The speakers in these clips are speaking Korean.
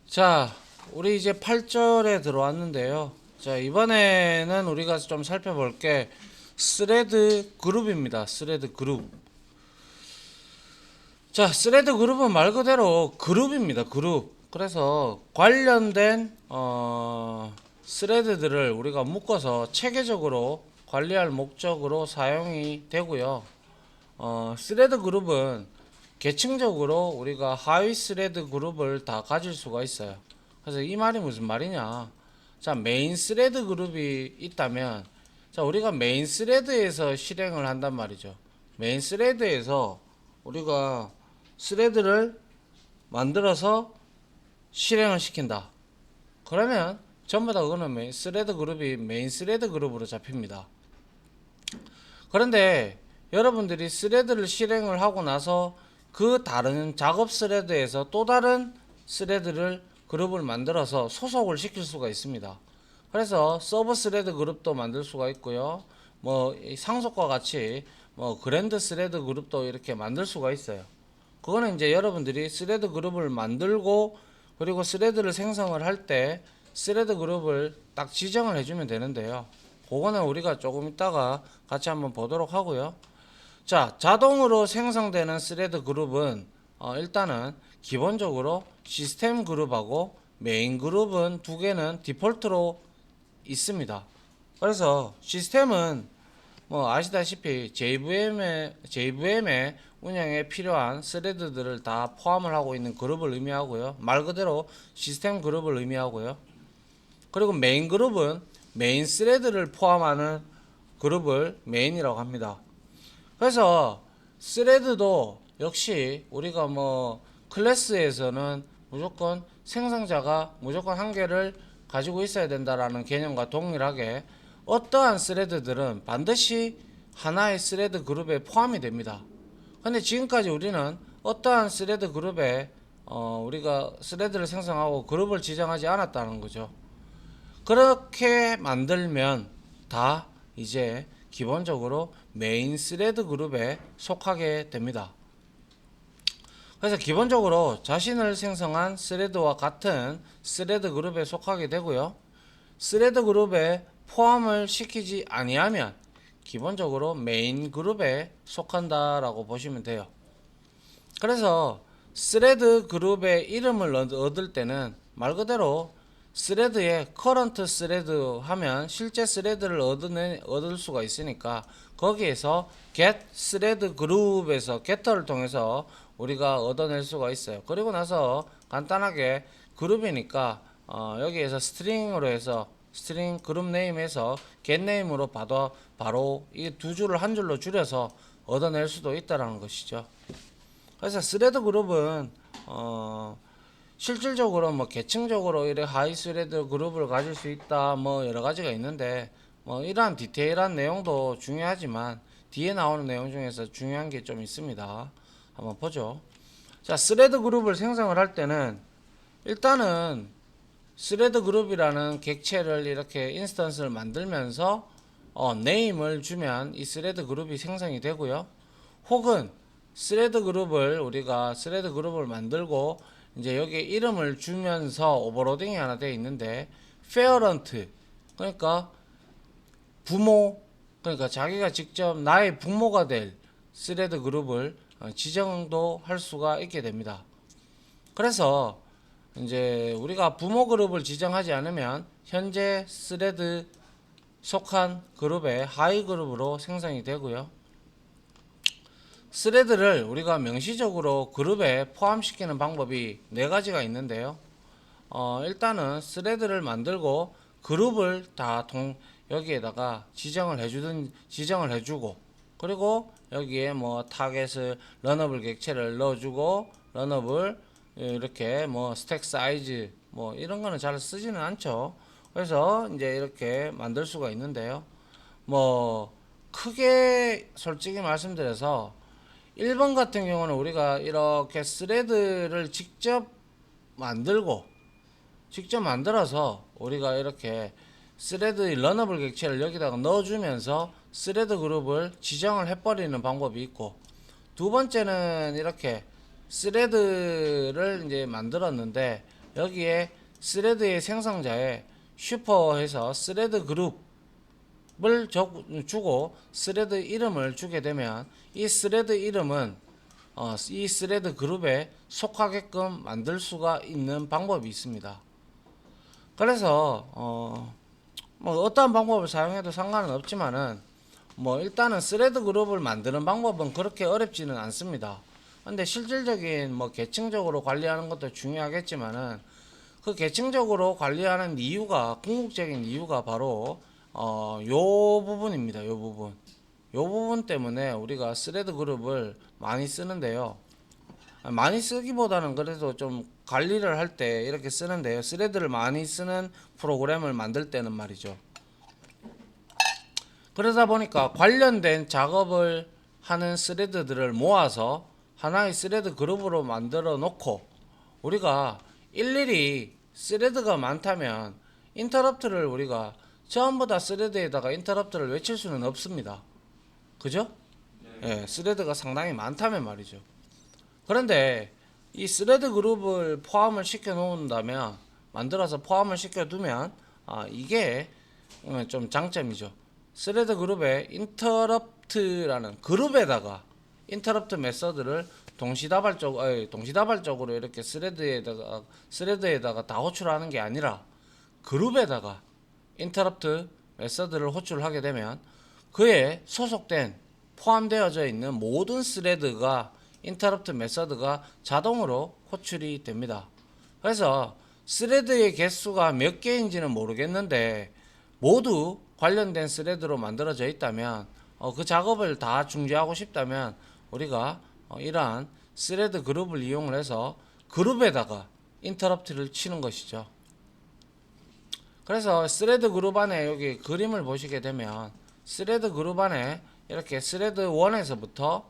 자, 우리 이제 8절에 들어왔는데요. 자, 이번에는 우리가 좀 살펴볼 게 스레드 그룹입니다. 스레드 그룹. 자, 스레드 그룹은 말 그대로 그룹입니다. 그룹. 그래서 관련된 스레드들을 우리가 묶어서 체계적으로 관리할 목적으로 사용이 되고요. 스레드 그룹은 계층적으로 우리가 하위 스레드 그룹을 다 가질 수가 있어요. 그래서 이 말이 무슨 말이냐? 자, 메인 스레드 그룹이 있다면, 자, 우리가 메인 스레드에서 실행을 한단 말이죠. 메인 스레드에서 우리가 스레드를 만들어서 실행을 시킨다. 그러면 전부 다 그거는 스레드 그룹이 메인 스레드 그룹으로 잡힙니다. 그런데 여러분들이 스레드를 실행을 하고 나서 그 다른 작업 스레드에서 또 다른 스레드를 그룹을 만들어서 소속을 시킬 수가 있습니다. 그래서 서브 스레드 그룹도 만들 수가 있고요. 뭐 상속과 같이 뭐 그랜드 스레드 그룹도 이렇게 만들 수가 있어요. 그거는 이제 여러분들이 스레드 그룹을 만들고 그리고 스레드를 생성을 할 때 스레드 그룹을 딱 지정을 해주면 되는데요. 그거는 우리가 조금 이따가 같이 한번 보도록 하고요. 자, 자동으로 생성되는 스레드 그룹은 일단은 기본적으로 시스템 그룹하고 메인 그룹은 두 개는 디폴트로 있습니다. 그래서 시스템은 뭐 아시다시피 JVM의 운영에 필요한 스레드들을 다 포함을 하고 있는 그룹을 의미하고요. 말 그대로 시스템 그룹을 의미하고요. 그리고 메인 그룹은 메인 스레드를 포함하는 그룹을 메인이라고 합니다. 그래서 스레드도 역시 우리가 뭐 클래스에서는 무조건 생성자가 무조건 한 개를 가지고 있어야 된다라는 개념과 동일하게 어떠한 스레드들은 반드시 하나의 스레드 그룹에 포함이 됩니다. 근데 지금까지 우리는 어떠한 스레드 그룹에 우리가 스레드를 생성하고 그룹을 지정하지 않았다는 거죠. 그렇게 만들면 다 이제 기본적으로 메인 스레드 그룹에 속하게 됩니다. 그래서 기본적으로 자신을 생성한 스레드와 같은 스레드 그룹에 속하게 되고요. 스레드 그룹에 포함을 시키지 아니하면 기본적으로 메인 그룹에 속한다라고 보시면 돼요. 그래서 스레드 그룹의 이름을 얻을 때는 말 그대로 스레드에 current 스레드 하면 실제 스레드를 얻을 수가 있으니까 거기에서 get 스레드 그룹에서 getter를 통해서 우리가 얻어낼 수가 있어요. 그리고 나서 간단하게 그룹이니까 여기에서 스트링으로 해서 스트링 그룹 네임에서 get name으로 바로 이 두 줄을 한 줄로 줄여서 얻어낼 수도 있다라는 것이죠. 그래서 스레드 그룹은 실질적으로 뭐 계층적으로 이래 하이 스레드 그룹을 가질 수 있다 뭐 여러 가지가 있는데 뭐 이러한 디테일한 내용도 중요하지만 뒤에 나오는 내용 중에서 중요한 게 좀 있습니다. 한번 보죠. 자, 스레드 그룹을 생성을 할 때는 일단은 스레드 그룹이라는 객체를 이렇게 인스턴스를 만들면서 네임을 주면 이 스레드 그룹이 생성이 되고요. 혹은 스레드 그룹을 만들고 이제 여기에 이름을 주면서 오버로딩이 하나 되어 있는데 페어런트 그러니까 부모 그러니까 자기가 직접 나의 부모가 될 스레드 그룹을 지정도 할 수가 있게 됩니다. 그래서 이제 우리가 부모 그룹을 지정하지 않으면 현재 스레드 속한 그룹의 하위 그룹으로 생성이 되고요. 스레드를 우리가 명시적으로 그룹에 포함시키는 방법이 네 가지가 있는데요. 일단은 스레드를 만들고 그룹을 다 여기에다가 지정을 해주고 그리고 여기에 뭐 타겟을 러너블 객체를 넣어주고 러너블 이렇게 뭐 스택 사이즈 뭐 이런 거는 잘 쓰지는 않죠. 그래서 이제 이렇게 만들 수가 있는데요. 뭐 크게 솔직히 말씀드려서 1번 같은 경우는 우리가 이렇게 스레드를 직접 만들어서 우리가 이렇게 스레드 러너블 객체를 여기다가 넣어주면서 스레드 그룹을 지정을 해버리는 방법이 있고, 두 번째는 이렇게 스레드를 이제 만들었는데 여기에 스레드의 생성자에 슈퍼해서 스레드 그룹을 주고 스레드 이름을 주게 되면 이 스레드 이름은 이 스레드 그룹에 속하게끔 만들 수가 있는 방법이 있습니다. 그래서 뭐 어떠한 방법을 사용해도 상관은 없지만은 뭐 일단은 스레드 그룹을 만드는 방법은 그렇게 어렵지는 않습니다. 근데 실질적인 뭐 계층적으로 관리하는 것도 중요하겠지만은 그 계층적으로 관리하는 이유가 궁극적인 이유가 바로 요 부분입니다. 요 부분 때문에 우리가 스레드 그룹을 많이 쓰는데요. 많이 쓰기보다는 그래도 좀 관리를 할 때 이렇게 쓰는데요. 스레드를 많이 쓰는 프로그램을 만들 때는 말이죠. 그러다 보니까 관련된 작업을 하는 스레드들을 모아서 하나의 스레드 그룹으로 만들어 놓고 우리가 일일이 스레드가 많다면 인터럽트를 우리가 전부 다 스레드에다가 인터럽트를 외칠 수는 없습니다. 그죠? 예, 스레드가 상당히 많다면 말이죠. 그런데 이 스레드 그룹을 포함을 시켜 놓는다면 만들어서 포함을 시켜 두면 이게 좀 장점이죠. 스레드 그룹에 인터럽트라는 그룹에다가 인터럽트 메서드를 동시다발적으로 이렇게 스레드에다가 다 호출하는 게 아니라 그룹에다가 인터럽트 메서드를 호출하게 되면 그에 소속된 포함되어져 있는 모든 스레드가 인터럽트 메서드가 자동으로 호출이 됩니다. 그래서 스레드의 개수가 몇 개인지는 모르겠는데 모두 관련된 스레드로 만들어져 있다면 그 작업을 다 중지하고 싶다면 우리가 이러한 스레드 그룹을 이용을 해서 그룹에다가 인터럽트를 치는 것이죠. 그래서 스레드 그룹 안에 여기 그림을 보시게 되면 스레드 그룹 안에 이렇게 스레드 1에서부터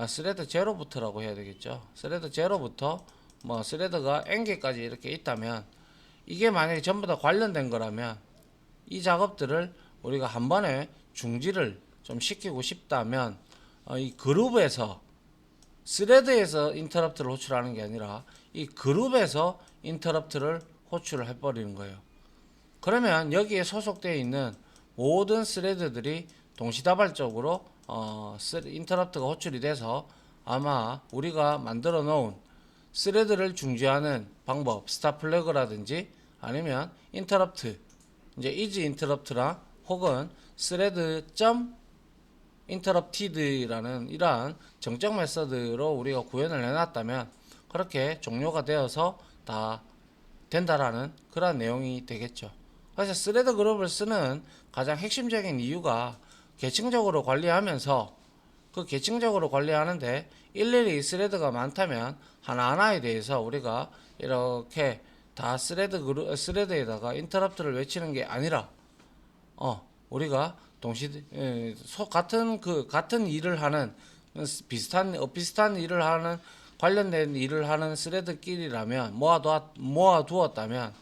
스레드 0부터라고 해야 되겠죠. 스레드 0부터 뭐 스레드가 n개까지 이렇게 있다면 이게 만약에 전부 다 관련된 거라면 이 작업들을 우리가 한 번에 중지를 좀 시키고 싶다면 이 그룹에서 스레드에서 인터럽트를 호출하는 게 아니라 이 그룹에서 인터럽트를 호출을 해버리는 거예요. 그러면 여기에 소속되어 있는 모든 스레드들이 동시다발적으로 인터럽트가 호출이 돼서 아마 우리가 만들어 놓은 스레드를 중지하는 방법 스탑 플래그라든지 아니면 인터럽트 이제 이즈 인터럽트랑 혹은 스레드 interrupted라는 이러한 정적 메서드로 우리가 구현을 해놨다면 그렇게 종료가 되어서 다 된다라는 그런 내용이 되겠죠. 그래서 스레드 그룹을 쓰는 가장 핵심적인 이유가 계층적으로 관리하면서 그 계층적으로 관리하는데 일일이 스레드가 많다면 하나하나에 대해서 우리가 이렇게 다 스레드에다가 인터럽트를 외치는 게 아니라 우리가 같은 일을 하는 비슷한 일을 하는 관련된 일을 하는 스레드끼리라면 모아두었다면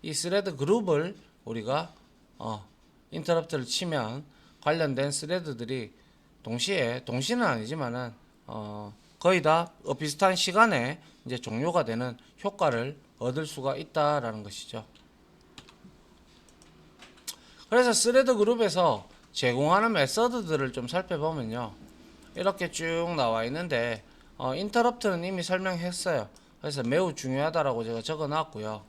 이 스레드 그룹을 우리가 인터럽트를 치면 관련된 스레드들이 동시는 아니지만은 거의 다 비슷한 시간에 이제 종료가 되는 효과를 얻을 수가 있다라는 것이죠. 그래서 스레드 그룹에서 제공하는 메서드들을 좀 살펴보면요. 이렇게 쭉 나와 있는데 인터럽트는 이미 설명했어요. 그래서 매우 중요하다라고 제가 적어 놨고요.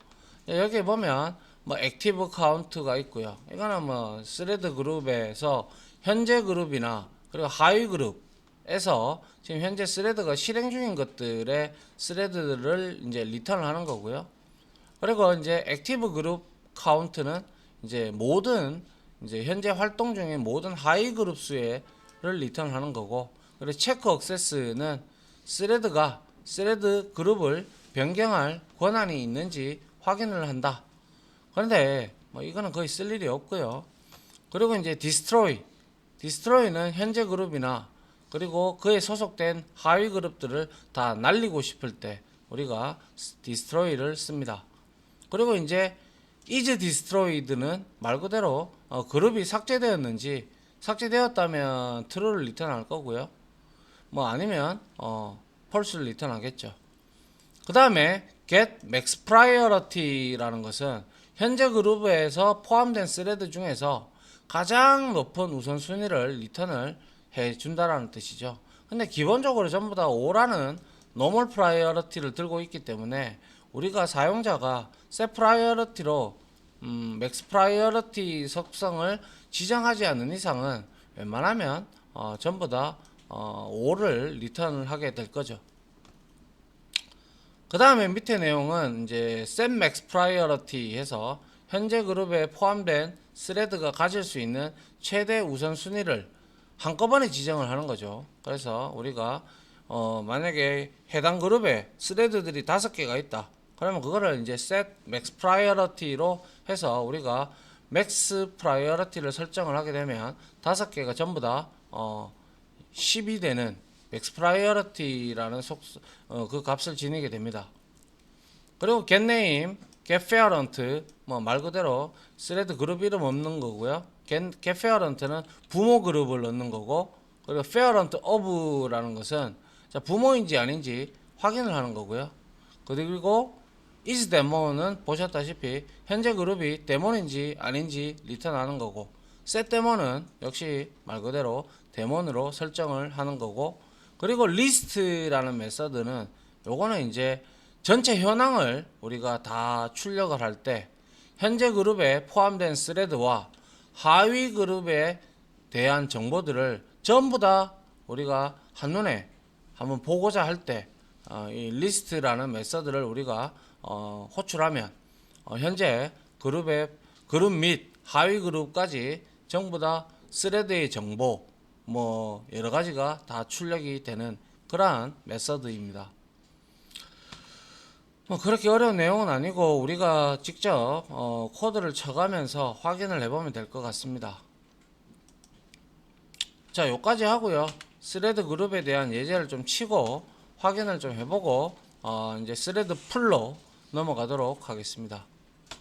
여기 보면 뭐 액티브 카운트가 있고요. 이거는 뭐 스레드 그룹에서 현재 그룹이나 그리고 하위 그룹에서 지금 현재 스레드가 실행 중인 것들의 스레드를 이제 리턴을 하는 거고요. 그리고 이제 액티브 그룹 카운트는 이제 모든 이제 현재 활동 중인 모든 하위 그룹 수를 리턴하는 거고, 그리고 체크 액세스는 스레드 그룹을 변경할 권한이 있는지 확인을 한다. 그런데 뭐 이거는 거의 쓸 일이 없고요. 그리고 이제 디스트로이는 현재 그룹이나 그리고 그에 소속된 하위 그룹들을 다 날리고 싶을 때 우리가 디스트로이를 씁니다. 그리고 이제 is destroyed는 말 그대로 그룹이 삭제되었다면 true를 리턴할 거고요. 뭐 아니면 false를 리턴하겠죠. 그 다음에 get max priority라는 것은 현재 그룹에서 포함된 스레드 중에서 가장 높은 우선순위를 리턴을 해준다라는 뜻이죠. 근데 기본적으로 전부 다 5라는 normal priority를 들고 있기 때문에 우리가 사용자가 set priority로 max priority 속성을 지정하지 않는 이상은 웬만하면 전부 다 5를 리턴을 하게 될 거죠. 그 다음에 밑에 내용은 이제 set max priority 해서 현재 그룹에 포함된 스레드가 가질 수 있는 최대 우선순위를 한꺼번에 지정을 하는 거죠. 그래서 우리가 만약에 해당 그룹에 스레드들이 5개가 있다. 그러면 그거를 이제 set max priority로 해서 우리가 max priority를 설정을 하게 되면 5개가 전부 다 10이 되는 max priority라는 그 값을 지니게 됩니다. 그리고 get name, get parent 뭐 말 그대로 스레드 그룹 이름 없는 거고요. get parent는 부모 그룹을 넣는 거고, 그리고 parent of라는 것은 자, 부모인지 아닌지 확인을 하는 거고요. 그리고 is demo는 보셨다시피 현재 그룹이 데몬인지 아닌지 리턴하는 거고, set demo는 역시 말 그대로 데몬으로 설정을 하는 거고, 그리고 list라는 메서드는 요거는 이제 전체 현황을 우리가 다 출력을 할 때 현재 그룹에 포함된 스레드와 하위 그룹에 대한 정보들을 전부 다 우리가 한눈에 한번 보고자 할 때 이 리스트라는 메서드를 우리가 호출하면 현재 그룹 및 하위 그룹까지 전부 다 스레드의 정보 뭐 여러 가지가 다 출력이 되는 그러한 메서드입니다. 뭐 그렇게 어려운 내용은 아니고 우리가 직접 코드를 쳐가면서 확인을 해보면 될 것 같습니다. 자, 요까지 하고요. 스레드 그룹에 대한 예제를 좀 치고 확인을 좀 해보고 이제 스레드 풀로 넘어가도록 하겠습니다.